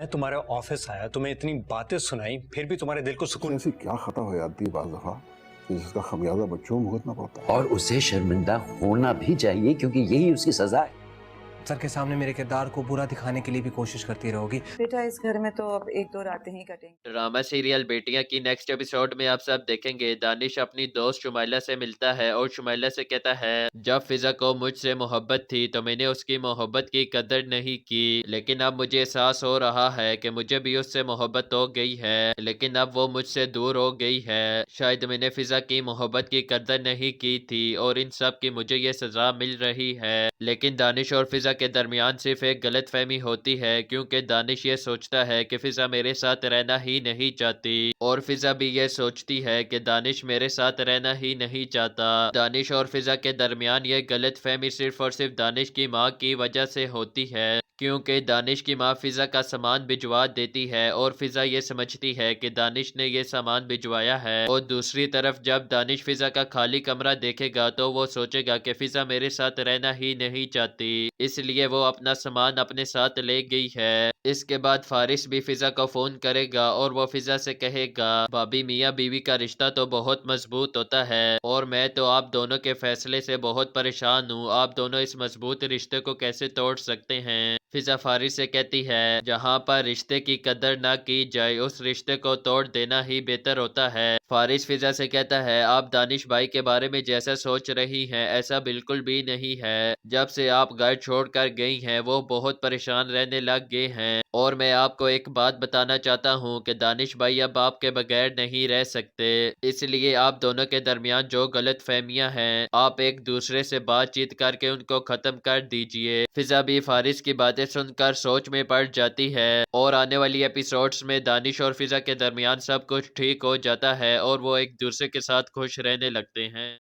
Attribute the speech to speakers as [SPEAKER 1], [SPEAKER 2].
[SPEAKER 1] मैं तुम्हारे ऑफिस आया, तुम्हें इतनी बातें सुनाई, फिर भी तुम्हारे दिल को सुकून।
[SPEAKER 2] ऐसी क्या खता हो जाती है बाज़ दफ़ा कि जिसका खमियाजा बच्चों को भुगतना पड़ता है।
[SPEAKER 3] और उसे शर्मिंदा होना भी चाहिए क्योंकि यही उसकी सजा है।
[SPEAKER 4] सर के सामने मेरे किरदार को बुरा दिखाने के लिए भी कोशिश करती रहोगी।
[SPEAKER 5] बेटा इस घर में तो अब एक दो रातें ही कटेंगी।
[SPEAKER 6] ड्रामा सीरियल बेटियां की नेक्स्ट एपिसोड में आप सब देखेंगे दानिश अपनी दोस्त शुमाइला से मिलता है और शुमाइला से कहता है जब फिजा को मुझसे मोहब्बत थी तो मैंने उसकी मोहब्बत की कदर नहीं की, लेकिन अब मुझे एहसास हो रहा है कि मुझे भी उससे मोहब्बत हो गई है, लेकिन अब वो मुझसे दूर हो गई है। शायद मैंने फिजा की मोहब्बत की कदर नहीं की थी और इन सब की मुझे ये सजा मिल रही है। लेकिन दानिश और फिजा के दरमियान सिर्फ एक गलत फहमी होती है, क्योंकि दानिश ये सोचता है कि फिजा मेरे साथ रहना ही नहीं चाहती और फिजा भी ये सोचती है कि दानिश मेरे साथ रहना ही नहीं चाहता। दानिश और फिजा के दरमियान ये गलत फहमी सिर्फ और सिर्फ दानिश की माँ की वजह से होती है, क्योंकि दानिश की माँ फिजा का सामान भिजवा देती है और फिजा ये समझती है कि दानिश ने ये सामान भिजवाया है। और दूसरी तरफ जब दानिश फिजा का खाली कमरा देखेगा तो वो सोचेगा कि फिजा मेरे साथ रहना ही नहीं चाहती, इसलिए वो अपना सामान अपने साथ ले गई है। इसके बाद फारिस भी फिजा को फोन करेगा और वो फिजा से कहेगा भाभी मियाँ बीवी का रिश्ता तो बहुत मजबूत होता है और मैं तो आप दोनों के फैसले से बहुत परेशान हूँ, आप दोनों इस मजबूत रिश्ते को कैसे तोड़ सकते हैं। फिजा फारिस से कहती है जहाँ पर रिश्ते की कदर ना की जाए उस रिश्ते को तोड़ देना ही बेहतर होता है। फारिस फिजा से कहता है आप दानिश भाई के बारे में जैसा सोच रही हैं ऐसा बिल्कुल भी नहीं है। जब से आप घर छोड़कर गई हैं वो बहुत परेशान रहने लग गए हैं और मैं आपको एक बात बताना चाहता हूँ कि दानिश भाई अब आपके बगैर नहीं रह सकते, इसलिए आप दोनों के दरमियान जो गलत फहमियाँ हैं आप एक दूसरे से बातचीत करके उनको खत्म कर दीजिए। फिजा भी फारिस की बातें सुनकर सोच में पड़ जाती है और आने वाली एपिसोड्स में दानिश और फिजा के दरमियान सब कुछ ठीक हो जाता है और वो एक दूसरे के साथ खुश रहने लगते हैं।